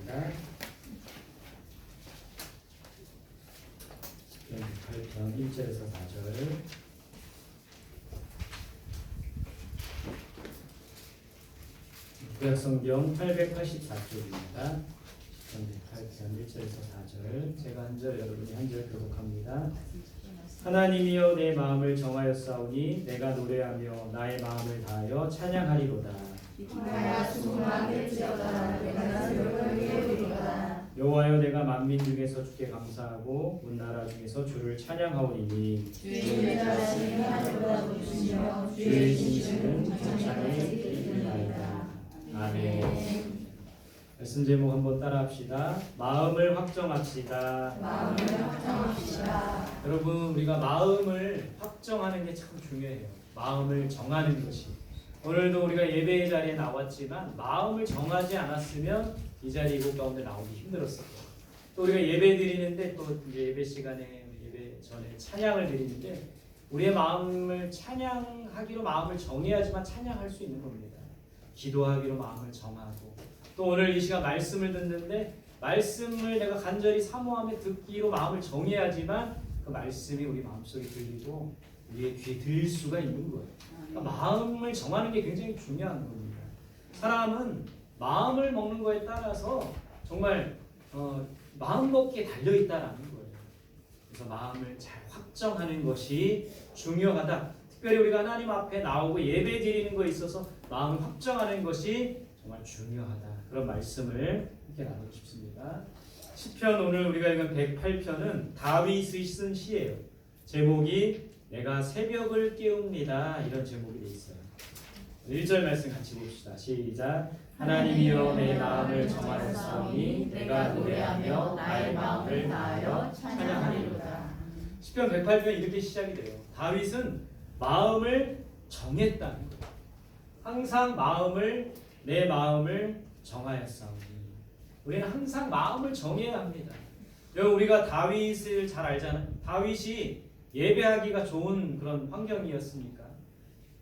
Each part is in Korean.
시작합니다. 시편 8편 1절에서 4절. 구약성경 884쪽입니다. 시편 8편 1절에서 4절. 제가 한 절, 여러분이 한 절 교독합니다. 하나님이여 내 마음을 정하였사오니 내가 노래하며 나의 마음을 다하여 찬양하리로다. 여호와여 내가 만민 중에서 주께 감사하고 온 나라 중에서 주를 찬양하오리니 주의 진실은 천창에 이르나이다. 아멘. 말씀 제목 한번 따라합시다. 마음을 확정합시다. 여러분, 우리가 마음을 확정하는 게 참 중요해요. 마음을 정하는 것이. 오늘도 우리가 예배의 자리에 나왔지만 마음을 정하지 않았으면 이 자리 이곳 가운데 나오기 힘들었을 거예요. 또 우리가 예배 드리는데 또 이제 예배 시간에 예배 전에 찬양을 드리는데 우리의 마음을 찬양하기로 마음을 정해야지만 찬양할 수 있는 겁니다. 기도하기로 마음을 정하고 또 오늘 이 시간 말씀을 듣는데 말씀을 내가 간절히 사모하며 듣기로 마음을 정해야지만 그 말씀이 우리 마음속에 들리고 우리의 귀에 들릴 수가 있는 거예요. 그러니까 마음을 정하는 게 굉장히 중요한 겁니다. 사람은 마음을 먹는 거에 따라서 정말 마음 먹기에 달려있다라는 거예요. 그래서 마음을 잘 확정하는 것이 중요하다. 특별히 우리가 하나님 앞에 나오고 예배 드리는 거에 있어서 마음을 확정하는 것이 정말 중요하다. 그런 말씀을 이렇게 나누고 싶습니다. 시편 오늘 우리가 읽은 108편은 다윗이 쓴 시예요. 제목이 내가 새벽을 깨웁니다. 이런 제목이 되어 있어요. 1절 말씀 같이 봅시다. 시작. 하나님이여 내 마음을 정하였사오니 내가 노래하며 나의 마음을 다하여 찬양하리로다. 시편 108편 이렇게 시작이 돼요. 다윗은 마음을 정했다는 거예요. 항상 내 마음을 정하였사오니. 우리는 항상 마음을 정해야 합니다. 여러분, 우리가 다윗을 잘 알잖아요. 다윗이 예배하기가 좋은 그런 환경이었습니까?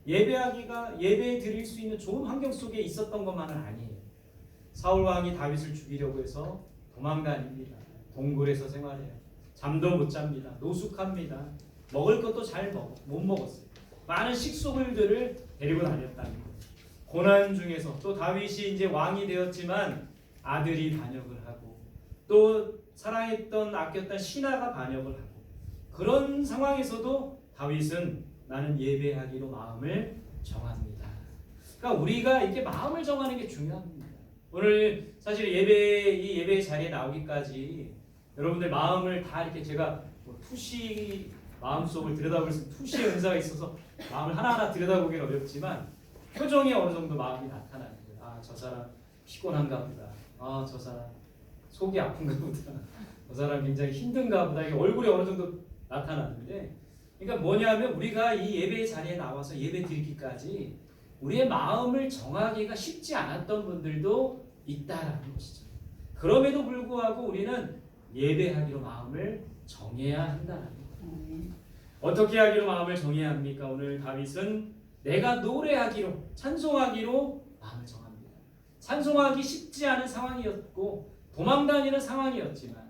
예배 드릴 수 있는 좋은 환경 속에 있었던 것만은 아니에요. 사울 왕이 다윗을 죽이려고 해서 도망다닙니다. 동굴에서 생활해요. 잠도 못 잡니다. 노숙합니다. 먹을 것도 못 먹었어요. 많은 식소물들을 데리고 다녔다는 거예요. 고난 중에서 또 다윗이 이제 왕이 되었지만 아들이 반역을 하고 또 사랑했던 아꼈던 신하가 반역을 하고 그런 상황에서도 다윗은 나는 예배하기로 마음을 정합니다. 그러니까 우리가 이렇게 마음을 정하는 게 중요합니다. 오늘 사실 이 예배 자리에 나오기까지 여러분들 마음을 다 이렇게 제가 투시 마음속을 들여다볼 수 있는 투시의 은사가 있어서 마음을 하나하나 들여다보기는 어렵지만 표정이 어느 정도 마음이 나타나는 거예요. 아, 저 사람 피곤한가 보다. 아, 저 사람 속이 아픈가 보다. 저 사람 굉장히 힘든가 보다. 이게 얼굴이 어느 정도 나타나는데, 그러니까 뭐냐면 우리가 이 예배의 자리에 나와서 예배 드리기까지 우리의 마음을 정하기가 쉽지 않았던 분들도 있다라는 것이죠. 그럼에도 불구하고 우리는 예배하기로 마음을 정해야 한다는 거예요. 어떻게 하기로 마음을 정해야 합니까? 오늘 다윗은 내가 노래하기로, 찬송하기로 마음을 정합니다. 찬송하기 쉽지 않은 상황이었고 도망다니는 상황이었지만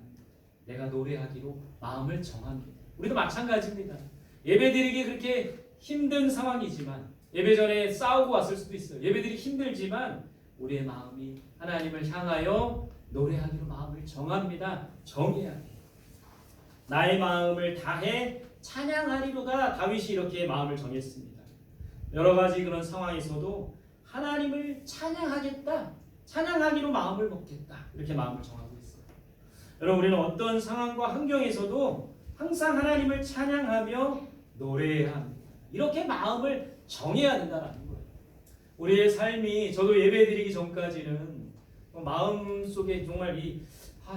내가 노래하기로 마음을 정합니다. 우리도 마찬가지입니다. 예배드리기 그렇게 힘든 상황이지만 예배 전에 싸우고 왔을 수도 있어요. 예배드리기 힘들지만 우리의 마음이 하나님을 향하여 노래하기로 마음을 정합니다. 정해야 해요. 나의 마음을 다해 찬양하리로다. 다윗이 이렇게 마음을 정했습니다. 여러 가지 그런 상황에서도 하나님을 찬양하겠다. 찬양하기로 마음을 먹겠다. 이렇게 마음을 정하고 있어요. 여러분, 우리는 어떤 상황과 환경에서도 항상 하나님을 찬양하며 노래해야 합니다. 이렇게 마음을 정해야 된다는 거예요. 우리의 삶이, 저도 예배드리기 전까지는 마음속에 정말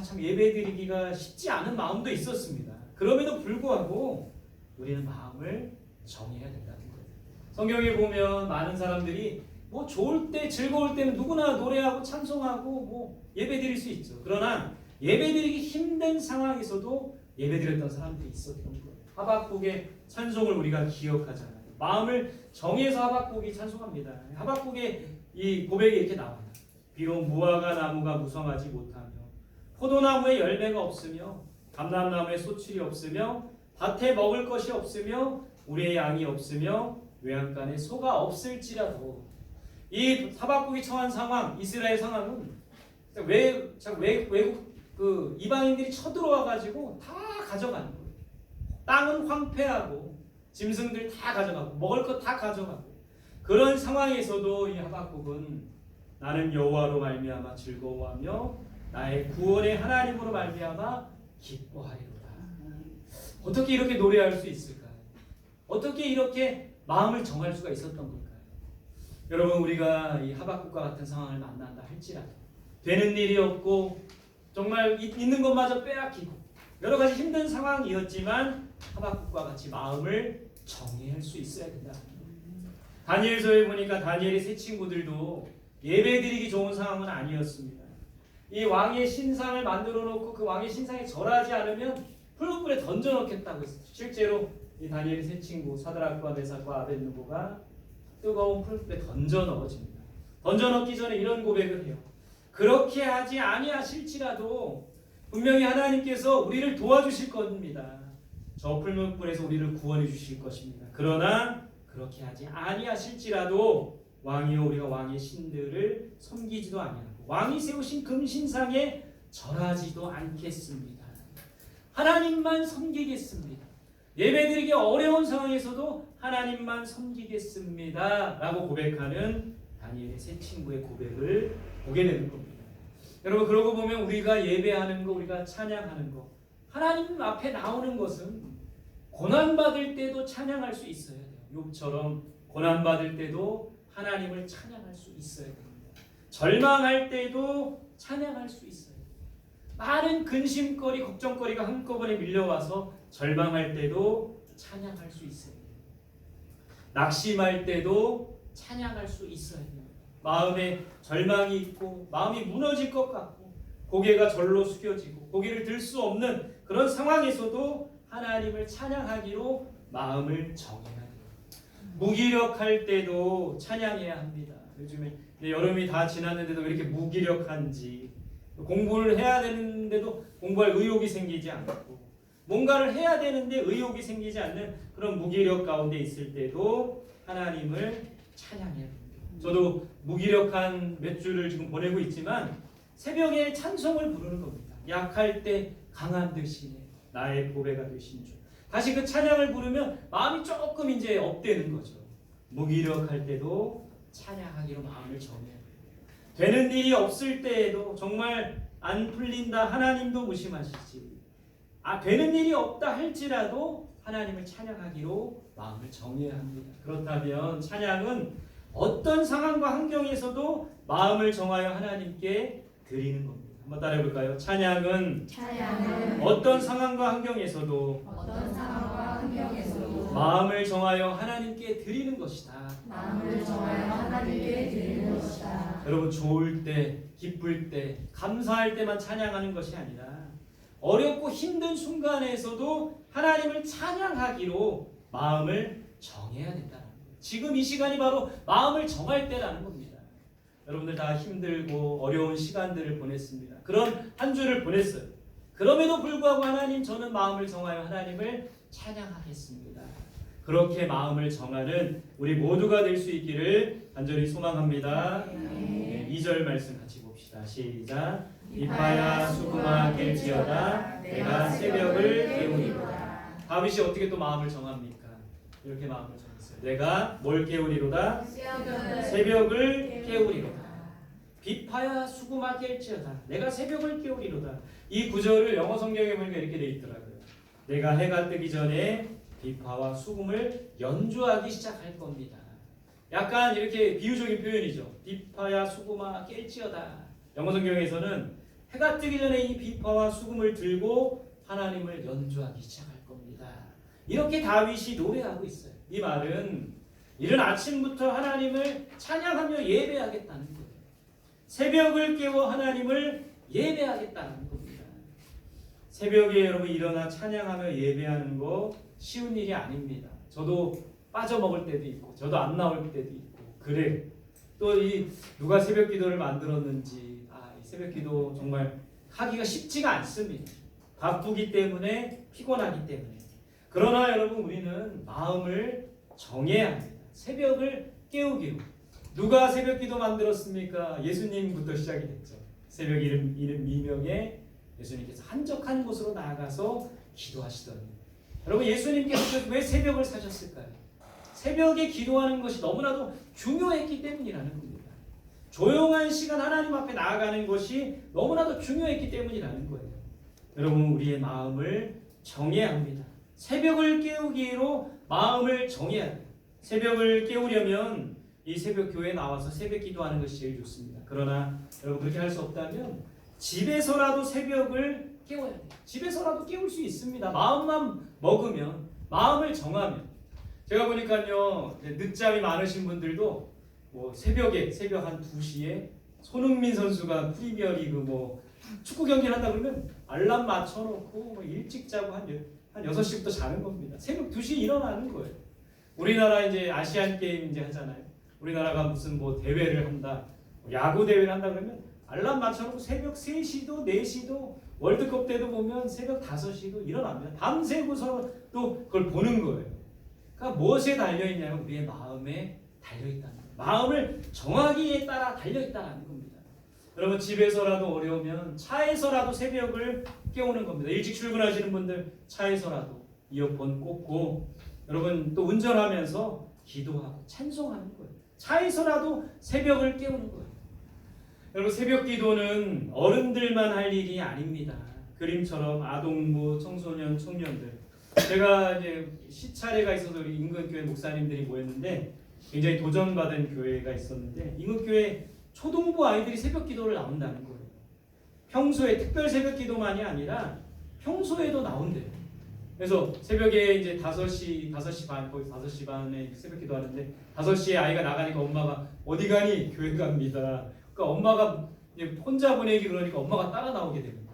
참 예배드리기가 쉽지 않은 마음도 있었습니다. 그럼에도 불구하고 우리는 마음을 정해야 된다는 거예요. 성경에 보면 많은 사람들이 좋을 때, 즐거울 때는 누구나 노래하고 찬송하고 예배드릴 수 있죠. 그러나 예배드리기 힘든 상황에서도 예배드렸던 사람들이 있었던 거예요. 하박국의 찬송을 우리가 기억하잖아요. 마음을 정해서 하박국이 찬송합니다. 하박국의 이 고백이 이렇게 나와요. 비록 무화과 나무가 무성하지 못하며 포도나무에 열매가 없으며 감람나무에 소출이 없으며 밭에 먹을 것이 없으며 우리의 양이 없으며 외양간에 소가 없을지라도 이 하박국이 처한 상황, 이스라엘 상황은 외국 그 이방인들이 쳐들어와 가지고 다 가져가는 거예요. 땅은 황폐하고 짐승들 다 가져가고 먹을 것 다 가져가고 그런 상황에서도 이 하박국은 나는 여호와로 말미암아 즐거워하며 나의 구원의 하나님으로 말미암아 기뻐하리로다. 어떻게 이렇게 노래할 수 있을까요? 어떻게 이렇게 마음을 정할 수가 있었던 걸까요? 여러분 우리가 이 하박국과 같은 상황을 만난다 할지라도 되는 일이 없고 정말 있는 것마저 빼앗기고 여러 가지 힘든 상황이었지만 하박국과 같이 마음을 정리할 수 있어야 된다. 다니엘서에 보니까 다니엘의 세 친구들도 예배드리기 좋은 상황은 아니었습니다. 이 왕의 신상을 만들어 놓고 그 왕의 신상에 절하지 않으면 풀무불에 던져 넣겠다고 했어요. 실제로 이 다니엘의 세 친구 사드락과 메삭과 아벳느고가 뜨거운 풀무불에 던져 넣어집니다. 던져 넣기 전에 이런 고백을 해요. 그렇게 하지 아니하실지라도 분명히 하나님께서 우리를 도와주실 겁니다. 저 풀무불에서 우리를 구원해 주실 것입니다. 그러나 그렇게 하지 아니하실지라도 왕이요 우리가 왕의 신들을 섬기지도 아니하고 왕이 세우신 금신상에 절하지도 않겠습니다. 하나님만 섬기겠습니다. 예배드리기 어려운 상황에서도 하나님만 섬기겠습니다. 라고 고백하는 다니엘의 세 친구의 고백을 보게 되는 겁니다. 여러분 그러고 보면 우리가 예배하는 거, 우리가 찬양하는 거, 하나님 앞에 나오는 것은 고난받을 때도 찬양할 수 있어야 돼요. 욥처럼 고난받을 때도 하나님을 찬양할 수 있어야 됩니다. 절망할 때도 찬양할 수 있어요. 많은 근심거리, 걱정거리가 한꺼번에 밀려와서 절망할 때도 찬양할 수 있어요. 낙심할 때도 찬양할 수 있어야 돼요. 마음에 절망이 있고 마음이 무너질 것 같고 고개가 절로 숙여지고 고개를 들 수 없는 그런 상황에서도 하나님을 찬양하기로 마음을 정해야 돼요. 무기력할 때도 찬양해야 합니다. 요즘에 여름이 다 지났는데도 왜 이렇게 무기력한지, 공부를 해야 되는데도 공부할 의욕이 생기지 않고 뭔가를 해야 되는데 의욕이 생기지 않는 그런 무기력 가운데 있을 때도 하나님을 찬양해야 됩니다. 저도 무기력한 몇 주를 지금 보내고 있지만 새벽에 찬송을 부르는 겁니다. 약할 때 강한 되시네 나의 보배가 되신 주. 다시 그 찬양을 부르면 마음이 조금 이제 업되는 거죠. 무기력할 때도 찬양하기로 마음을 정해야 돼요. 되는 일이 없을 때에도 정말 안 풀린다 하나님도 무심하시지. 되는 일이 없다 할지라도 하나님을 찬양하기로 마음을 정해야 합니다. 그렇다면 찬양은 어떤 상황과 환경에서도 마음을 정하여 하나님께 드리는 겁니다. 한번 따라해 볼까요? 찬양은 어떤 상황과 환경에서도 마음을 정하여 하나님께 드리는 것이다. 여러분 좋을 때, 기쁠 때, 감사할 때만 찬양하는 것이 아니라 어렵고 힘든 순간에서도 하나님을 찬양하기로 마음을 정해야 된다는 거예요. 지금 이 시간이 바로 마음을 정할 때라는 겁니다. 여러분들 다 힘들고 어려운 시간들을 보냈습니다. 그런 한 주를 보냈어요. 그럼에도 불구하고 하나님 저는 마음을 정하여 하나님을 찬양하겠습니다. 그렇게 마음을 정하는 우리 모두가 될 수 있기를 간절히 소망합니다. 2절 말씀 같이 봅시다. 시작. 이파야 수구마 깰지어다 내가 새벽을 깨우리로다. 다윗이 어떻게 또 마음을 정합니까? 이렇게 마음을 정했어요. 내가 뭘 깨우리로다? 새벽을 깨우리로다. 비파야 수구마 깰지어다 내가 새벽을 깨우리로다. 이 구절을 영어 성경에 보니까 이렇게 돼 있더라고요. 내가 해가 뜨기 전에 비파와 수금을 연주하기 시작할 겁니다. 약간 이렇게 비유적인 표현이죠. 비파야 수구마 깰지어다. 영어 성경에서는 해가 뜨기 전에 이 비파와 수금을 들고 하나님을 연주하기 시작할 겁니다. 이렇게 다윗이 노래하고 있어요. 이 말은 이른 아침부터 하나님을 찬양하며 예배하겠다는 거예요. 새벽을 깨워 하나님을 예배하겠다는 겁니다. 새벽에 여러분 일어나 찬양하며 예배하는 거 쉬운 일이 아닙니다. 저도 빠져먹을 때도 있고 저도 안 나올 때도 있고 그래요. 또 이 누가 새벽 기도를 만들었는지 이 새벽 기도 정말 하기가 쉽지가 않습니다. 바쁘기 때문에 피곤하기 때문에. 그러나 여러분 우리는 마음을 정해야 합니다. 새벽을 깨우기로. 누가 새벽 기도 만들었습니까? 예수님부터 시작이 됐죠. 새벽 이름 미명에 예수님께서 한적한 곳으로 나아가서 기도하시더니 여러분 예수님께서 왜 새벽을 사셨을까요? 새벽에 기도하는 것이 너무나도 중요했기 때문이라는 겁니다. 조용한 시간 하나님 앞에 나아가는 것이 너무나도 중요했기 때문이라는 거예요. 여러분 우리의 마음을 정해야 합니다. 새벽을 깨우기로 마음을 정해야 돼요. 새벽을 깨우려면 이 새벽 교회에 나와서 새벽 기도하는 것이 제일 좋습니다. 그러나 여러분 그렇게 할 수 없다면 집에서라도 새벽을 깨워야 돼요. 집에서라도 깨울 수 있습니다. 마음만 먹으면, 마음을 정하면. 제가 보니까요, 늦잠이 많으신 분들도 새벽 한 2시에 손흥민 선수가 프리미어리그 축구 경기를 한다 그러면 알람 맞춰놓고 일찍 자고 한 6시부터 자는 겁니다. 새벽 2시에 일어나는 거예요. 우리나라 이제 아시안 게임 이제 하잖아요. 우리나라가 무슨 대회를 한다, 야구 대회를 한다 그러면 알람 맞춰놓고 새벽 3시도 4시도 월드컵 때도 보면 새벽 5시도 일어납니다. 밤새고서 또 그걸 보는 거예요. 그러니까 무엇에 달려있냐면 우리의 마음에 달려있다는 거예요. 마음을 정하기에 따라 달려있다는 겁니다. 여러분 집에서라도 어려우면 차에서라도 새벽을 깨우는 겁니다. 일찍 출근하시는 분들 차에서라도 이어폰 꽂고 여러분 또 운전하면서 기도하고 찬송하는 거예요. 차에서라도 새벽을 깨우는 거예요. 여러분 새벽 기도는 어른들만 할 일이 아닙니다. 그림처럼 아동부, 청소년, 청년들. 제가 이제 시차례가 있어서 우리 인근교회 목사님들이 모였는데 굉장히 도전받은 교회가 있었는데 인근교회 초등부 아이들이 새벽 기도를 나온다는 거예요. 평소에 특별 새벽 기도만이 아니라 평소에도 나온대요. 그래서 새벽에 이제 5시 반, 거의 5시 반에 새벽 기도 하는데 5시에 아이가 나가니까 엄마가 어디 가니? 교회 갑니다. 그러니까 엄마가 이제 혼자 보내기 그러니까 엄마가 따라 나오게 되는 거예요.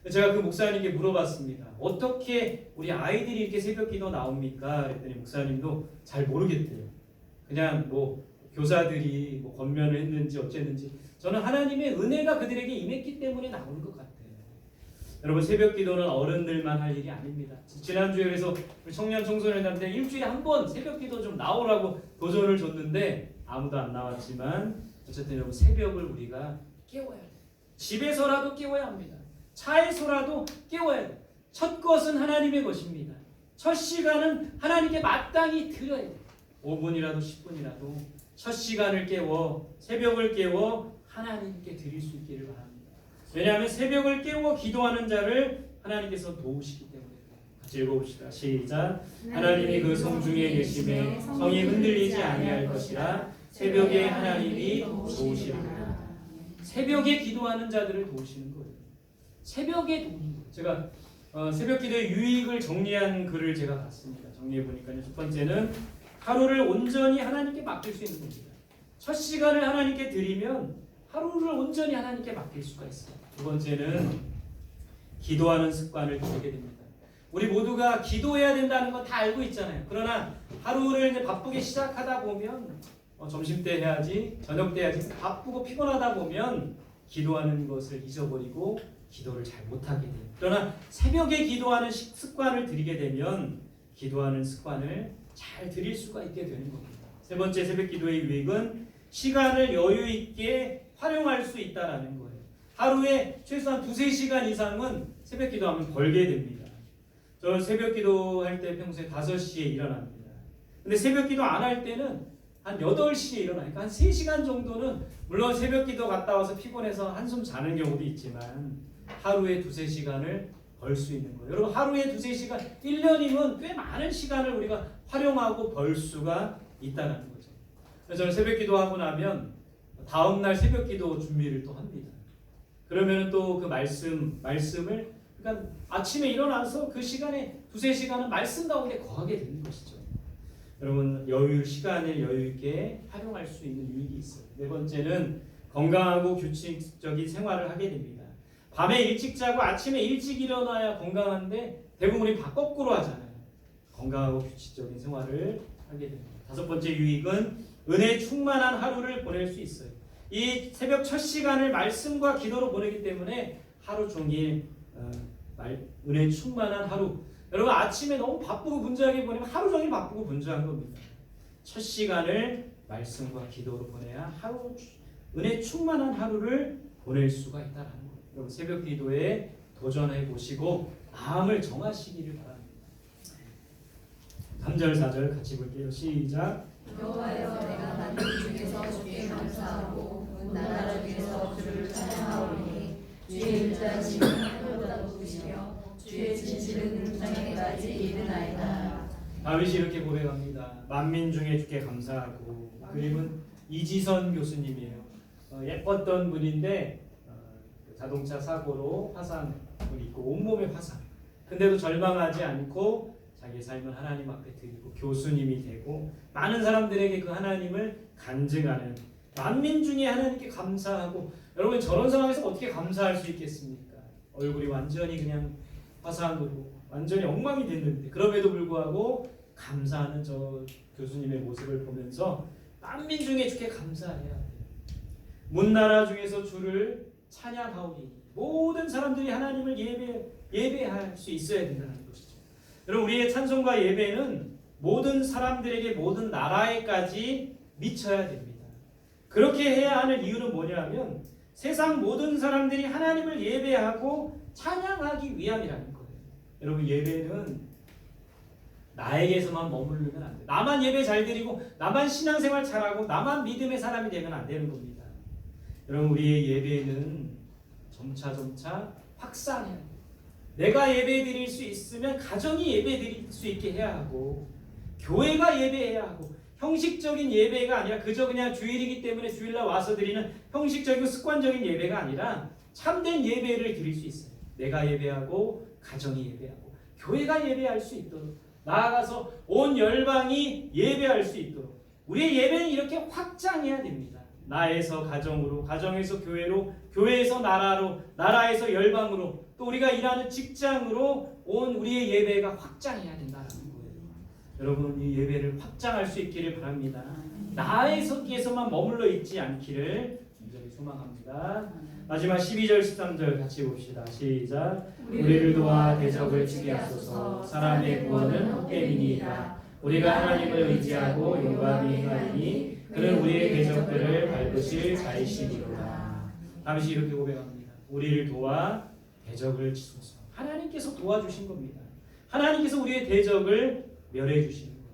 제가 그 목사님께 물어봤습니다. 어떻게 우리 아이들이 이렇게 새벽 기도 나옵니까? 그랬더니 목사님도 잘 모르겠대요. 그냥 교사들이 권면을 했는지 어쨌는지 저는 하나님의 은혜가 그들에게 임했기 때문에 나오는 것 같아요. 여러분 새벽 기도는 어른들만 할 일이 아닙니다. 지난주에 그래서 청년 청소년들한테 일주일에 한 번 새벽 기도 좀 나오라고 도전을 줬는데 아무도 안 나왔지만 어쨌든 여러분 새벽을 우리가 깨워야 돼요. 집에서라도 깨워야 합니다. 차에서라도 깨워야 돼요. 첫 것은 하나님의 것입니다. 첫 시간은 하나님께 마땅히 드려야 돼요. 5분이라도 10분이라도 첫 시간을 깨워 새벽을 깨워 하나님께 드릴 수 있기를 바랍니다. 왜냐하면 새벽을 깨워 기도하는 자를 하나님께서 도우시기 때문에. 같이 읽어봅시다. 시작. 하나님이 그 성중에 계심에 성이 흔들리지 아니할 것이라 새벽에 하나님이 도우시리라. 새벽에 기도하는 자들을 도우시는 거예요. 새벽에 도우는 거예요. 제가 새벽 기도의 유익을 정리한 글을 제가 봤습니다. 정리해 보니까요. 첫 번째는 하루를 온전히 하나님께 맡길 수 있는 겁니다. 첫 시간을 하나님께 드리면 하루를 온전히 하나님께 맡길 수가 있어요. 두 번째는 기도하는 습관을 들이게 됩니다. 우리 모두가 기도해야 된다는 건 다 알고 있잖아요. 그러나 하루를 이제 바쁘게 시작하다 보면 점심 때 해야지, 저녁 때 해야지 바쁘고 피곤하다 보면 기도하는 것을 잊어버리고 기도를 잘 못하게 돼요. 그러나 새벽에 기도하는 습관을 들이게 되면 기도하는 습관을 잘 들일 수가 있게 되는 겁니다. 세 번째 새벽 기도의 유익은 시간을 여유 있게 활용할 수 있다는 거예요. 하루에 최소한 2-3시간 이상은 새벽 기도하면 벌게 됩니다. 저 새벽 기도할 때 평소에 5시에 일어납니다. 근데 새벽 기도 안 할 때는 한 8시에 일어나니까 한 3시간 정도는 물론 새벽 기도 갔다 와서 피곤해서 한숨 자는 경우도 있지만 하루에 2-3시간을 벌 수 있는 거예요. 여러분 하루에 2-3시간 1년이면 꽤 많은 시간을 우리가 활용하고 벌 수가 있다는 거죠. 그래서 저는 새벽 기도하고 나면 다음날 새벽 기도 준비를 또 합니다. 그러면 또 그 말씀을 그러니까 아침에 일어나서 그 시간에 2-3시간은 말씀 가운데 거하게 되는 것이죠. 여러분 시간을 여유 있게 활용할 수 있는 유익이 있어요. 네 번째는 건강하고 규칙적인 생활을 하게 됩니다. 밤에 일찍 자고 아침에 일찍 일어나야 건강한데 대부분이 거꾸로 하잖아요. 건강하고 규칙적인 생활을 하게 됩니다. 5번째 유익은 은혜 충만한 하루를 보낼 수 있어요. 이 새벽 첫 시간을 말씀과 기도로 보내기 때문에 하루 종일 은혜 충만한 하루. 여러분 아침에 너무 바쁘고 분주하게 보내면 하루 종일 바쁘고 분주한 겁니다. 첫 시간을 말씀과 기도로 보내야 은혜 충만한 하루를 보낼 수가 있다라는 거예요. 여러분 새벽 기도에 도전해 보시고 마음을 정하시기를 바랍니다. 3절 4절 같이 볼게요. 시작. 여호와여 내가 만민 중에서 주께 감사하고 온 나라 중에서 주를 찬양하오니 주의 일자심은 하늘보다 높으시며 주의 진실은 땅에까지 이르나이다. 다윗이 이렇게 고백합니다. 만민 중에 주께 감사하고. 그림은 이지선 교수님이에요. 예뻤던 분인데 자동차 사고로 화상을 입고 온몸에 화상. 근데도 절망하지 않고 자기 삶을 하나님 앞에 드리고 교수님이 되고 많은 사람들에게 그 하나님을 간증하는, 만민 중에 하나님께 감사하고. 여러분 저런 상황에서 어떻게 감사할 수 있겠습니까? 얼굴이 완전히 그냥 화상으로 완전히 엉망이 됐는데 그럼에도 불구하고 감사하는 저 교수님의 모습을 보면서 만민 중에 주께 감사해야 돼요. 문나라 중에서 주를 찬양하오니. 모든 사람들이 하나님을 예배할 수 있어야 된다는 것이죠. 여러분 우리의 찬송과 예배는 모든 사람들에게 모든 나라에까지 미쳐야 됩니다. 그렇게 해야 하는 이유는 뭐냐면 세상 모든 사람들이 하나님을 예배하고 찬양하기 위함이라는 거예요. 여러분 예배는 나에게서만 머무르면 안 돼요. 나만 예배 잘 드리고 나만 신앙생활 잘하고 나만 믿음의 사람이 되면 안 되는 겁니다. 여러분 우리의 예배는 점차 확산해야 돼요. 내가 예배 드릴 수 있으면 가정이 예배 드릴 수 있게 해야 하고 교회가 예배해야 하고 형식적인 예배가 아니라 그저 그냥 주일이기 때문에 주일날 와서 드리는 형식적이고 습관적인 예배가 아니라 참된 예배를 드릴 수 있어요. 내가 예배하고 가정이 예배하고 교회가 예배할 수 있도록, 나아가서 온 열방이 예배할 수 있도록 우리의 예배는 이렇게 확장해야 됩니다. 나에서 가정으로, 가정에서 교회로, 교회에서 나라로, 나라에서 열방으로, 또 우리가 일하는 직장으로 온 우리의 예배가 확장해야 된다는 거예요. 여러분 이 예배를 확장할 수 있기를 바랍니다. 나에서만 머물러 있지 않기를 간절히 소망합니다. 마지막 12절 13절 같이 봅시다. 시작. 우리를 도와 대적을 치게 하소서. 사람의 구원은 헛되이니이다. 우리가 하나님을 의지하고 용감히 행하리니 그는 우리의 대적들을 밟으실 자이시니로다. 다윗이 이렇게 고백합니다. 우리를 도와 대적을 치소서. 하나님께서 도와주신 겁니다. 하나님께서 우리의 대적을 멸해 주시는 거예요.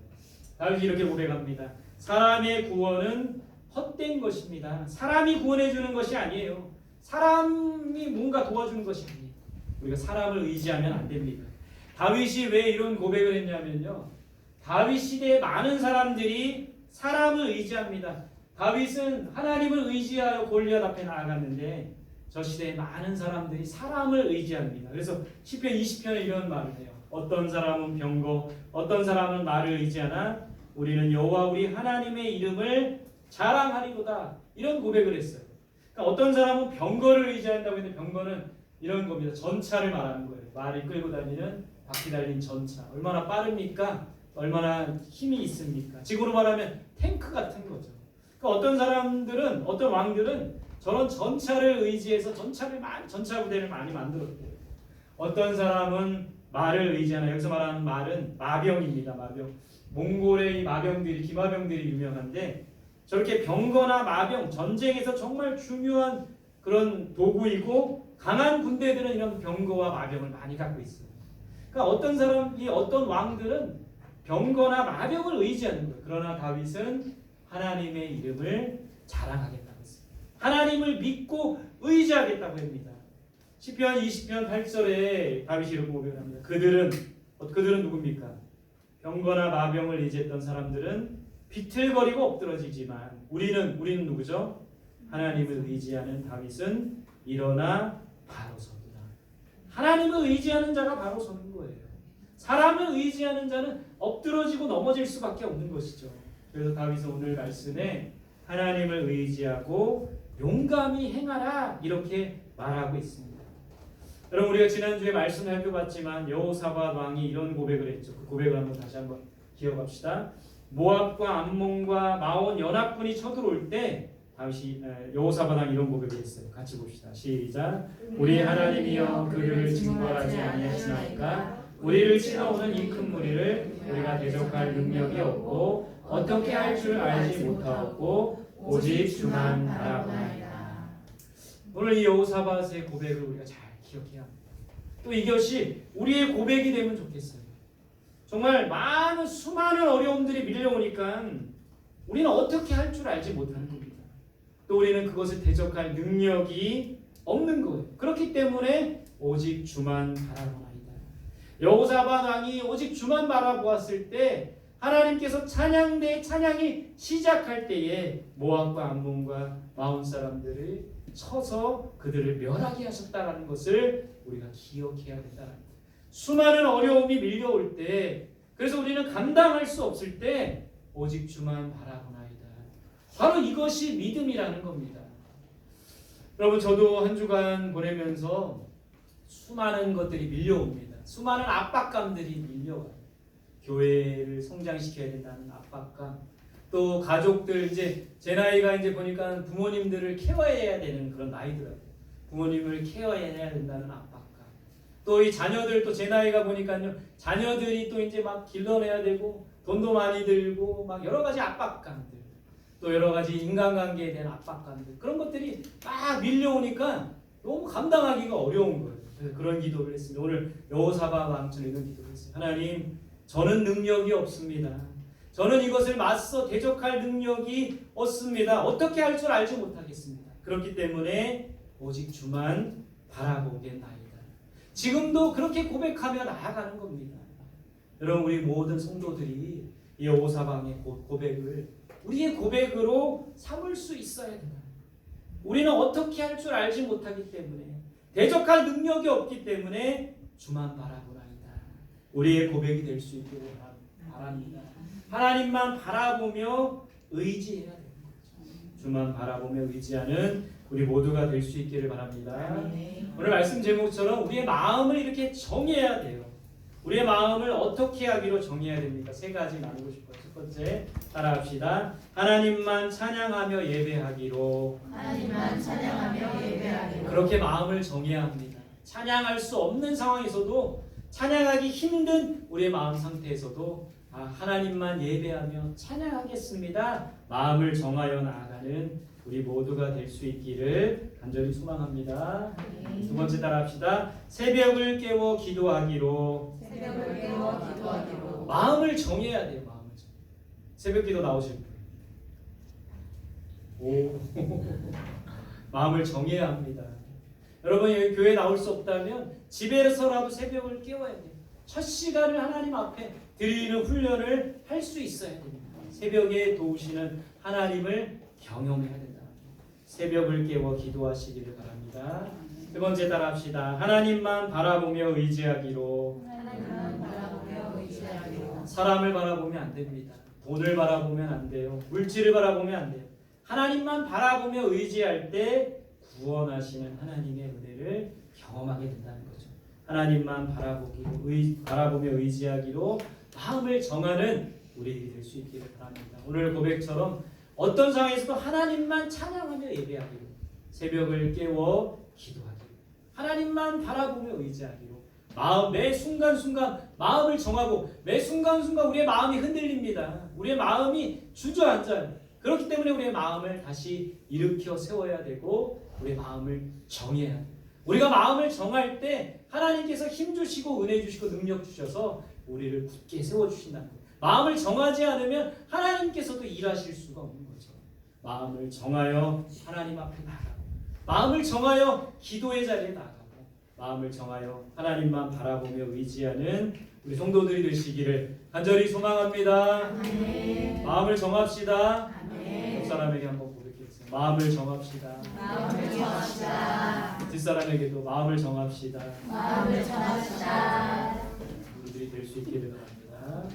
다윗이 이렇게 고백합니다. 사람의 구원은 헛된 것입니다. 사람이 구원해 주는 것이 아니에요. 사람이 뭔가 도와주는 것이 아니에요. 우리가 사람을 의지하면 안 됩니다. 다윗이 왜 이런 고백을 했냐면요. 다윗 시대에 많은 사람들이 사람을 의지합니다. 다윗은 하나님을 의지하여 골리앗 앞에 나아갔는데 저 시대에 많은 사람들이 사람을 의지합니다. 그래서 시편 20편에 이런 말을 해요. 어떤 사람은 병거, 어떤 사람은 말을 의지하나 우리는 여호와 우리 하나님의 이름을 자랑하리로다. 이런 고백을 했어요. 그러니까 어떤 사람은 병거를 의지한다고 했는데 병거는 이런 겁니다. 전차를 말하는 거예요. 말을 끌고 다니는 바퀴 달린 전차. 얼마나 빠릅니까? 얼마나 힘이 있습니까? 지금으로 말하면 탱크 같은 거죠. 그러니까 어떤 사람들은, 어떤 왕들은 저런 전차를 의지해서 전차 부대를 많이 만들었대요. 어떤 사람은 말을 의지하나, 여기서 말하는 말은 마병입니다. 마병. 몽골의 이 마병들이, 기마병들이 유명한데 저렇게 병거나 마병, 전쟁에서 정말 중요한 그런 도구이고 강한 군대들은 이런 병거와 마병을 많이 갖고 있어요. 그러니까 어떤 사람이, 어떤 왕들은 병거나 마병을 의지하는 거예요. 그러나 다윗은 하나님의 이름을 자랑하겠다고 했어요. 하나님을 믿고 의지하겠다고 합니다. 시편 20편 8절에 다윗이 이렇게 고백합니다. 그들은 누굽니까? 병거나 마병을 의지했던 사람들은 비틀거리고 엎드러지지만 우리는 누구죠? 하나님을 의지하는 다윗은 일어나 바로 서리라. 하나님을 의지하는 자가 바로 서는 거예요. 사람을 의지하는 자는 엎드러지고 넘어질 수밖에 없는 것이죠. 그래서 다윗은 오늘 말씀에 하나님을 의지하고 용감히 행하라 이렇게 말하고 있습니다. 여러분 우리가 지난주에 말씀을 살펴봤지만 여호사밧 왕이 이런 고백을 했죠. 그 고백을 다시 한번 기억합시다. 모압과 암몬과 마온 연합군이 쳐들어올 때 다윗이 여호사밧 왕이 이런 고백을 했어요. 같이 봅시다. 시작. 우리 하나님이여 그들을 징벌하지 아니하시나이까 우리를 치러오는 이 큰 무리를 우리가 대적할 능력이 없고 어떻게 할 줄 알지 못하였고 오직 주만 바라보나이다. 오늘 이 여호사밧의 고백을 우리가 잘 기억해야 합니다. 또 이것이 우리의 고백이 되면 좋겠어요. 정말 수많은 어려움들이 밀려오니까 우리는 어떻게 할 줄 알지 못하는 겁니다. 또 우리는 그것을 대적할 능력이 없는 거예요. 그렇기 때문에 오직 주만 바라보나이다. 여호사밧 왕이 오직 주만 바라보았을 때 하나님께서 찬양이 시작할 때에 모압과 암몬과 마온 사람들을 쳐서 그들을 멸하게 하셨다는 것을 우리가 기억해야 된다는 거예요. 수많은 어려움이 밀려올 때 그래서 우리는 감당할 수 없을 때 오직 주만 바라보나이다. 바로 이것이 믿음이라는 겁니다. 여러분 저도 한 주간 보내면서 수많은 것들이 밀려옵니다. 수많은 압박감들이 밀려와요. 교회를 성장시켜야 된다는 압박감, 또 가족들 이제 제 나이가 이제 보니까 부모님들을 케어해야 되는 그런 나이더라고요. 부모님을 케어해야 된다는 압박감. 또 이 자녀들 또 제 나이가 보니까요. 자녀들이 또 이제 막 길러내야 되고 돈도 많이 들고 막 여러 가지 압박감들, 또 여러 가지 인간관계에 대한 압박감들 그런 것들이 막 밀려오니까 너무 감당하기가 어려운 거예요. 그래서 그런 기도를 했습니다. 오늘 여호사밧 왕처럼 이런 기도를 했어요. 하나님, 저는 능력이 없습니다. 저는 이것을 맞서 대적할 능력이 없습니다. 어떻게 할 줄 알지 못하겠습니다. 그렇기 때문에 오직 주만 바라보겠나이다. 지금도 그렇게 고백하며 나아가는 겁니다. 여러분 우리 모든 성도들이 이 여호사밧의 고백을 우리의 고백으로 삼을 수 있어야 된다. 우리는 어떻게 할 줄 알지 못하기 때문에 대적할 능력이 없기 때문에 주만 바라보나이다. 우리의 고백이 될 수 있기를 바랍니다. 하나님만 바라보며 의지해야 되는 거죠. 주만 바라보며 의지하는 우리 모두가 될 수 있기를 바랍니다. 오늘 말씀 제목처럼 우리의 마음을 이렇게 정해야 돼요. 우리의 마음을 어떻게 하기로 정해야 됩니까? 세 가지 나누고 싶어요. 첫 번째 따라합시다. 하나님만 찬양하며 예배하기로. 하나님만 찬양하며 예배하기로. 그렇게 마음을 정해야 합니다. 찬양할 수 없는 상황에서도 찬양하기 힘든 우리의 마음 상태에서도 하나님만 예배하며 찬양하겠습니다. 마음을 정하여 나아가는 우리 모두가 될 수 있기를 간절히 소망합니다. 두 번째 따라합시다. 새벽을 깨워 기도하기로. 새벽을 깨워 기도하기로. 마음을 정해야 돼요. 마음을 정해. 새벽 기도 나오실 분. 오. 마음을 정해야 합니다. 여러분 여기 교회 나올 수 없다면 집에서라도 새벽을 깨워야 돼요. 첫 시간을 하나님 앞에 드리는 훈련을 할 수 있어야 됩니다. 새벽에 도우시는 하나님을 경험해야 된다. 새벽을 깨워 기도하시기를 바랍니다. 세 번째 따라합시다. 하나님만 바라보며 의지하기로. 하나님만 바라보며 의지하기로. 사람을 바라보면 안 됩니다. 돈을 바라보면 안 돼요. 물질을 바라보면 안 돼요. 하나님만 바라보며 의지할 때 구원하시는 하나님의 은혜를 경험하게 된다는 거죠. 하나님만 바라보며 의지하기로 마음을 정하는 우리들이 될 수 있기를 바랍니다. 오늘 고백처럼 어떤 상황에서도 하나님만 찬양하며 예배하기로, 새벽을 깨워 기도하기로, 하나님만 바라보며 의지하기로, 매 순간순간 마음을 정하고 매 순간순간 우리의 마음이 흔들립니다. 우리의 마음이 주저앉아요. 그렇기 때문에 우리의 마음을 다시 일으켜 세워야 되고 우리의 마음을 정해야 돼요. 우리가 마음을 정할 때 하나님께서 힘 주시고 은혜 주시고 능력 주셔서 우리를 굳게 세워주신다는 거예요. 마음을 정하지 않으면 하나님께서도 일하실 수가 없는 거죠. 마음을 정하여 하나님 앞에 나가고, 마음을 정하여 기도의 자리에 나가고, 마음을 정하여 하나님만 바라보며 의지하는 우리 성도들이 되시기를 간절히 소망합니다. 아멘. 마음을 정합시다. 아멘. 옆 사람에게 한번 고백해주세요. 마음을 정합시다. 마음을 정합시다. 뒷사람에게도 마음을 정합시다. 마음을 정합시다. 우리들이 될 수 있기를 바랍니다.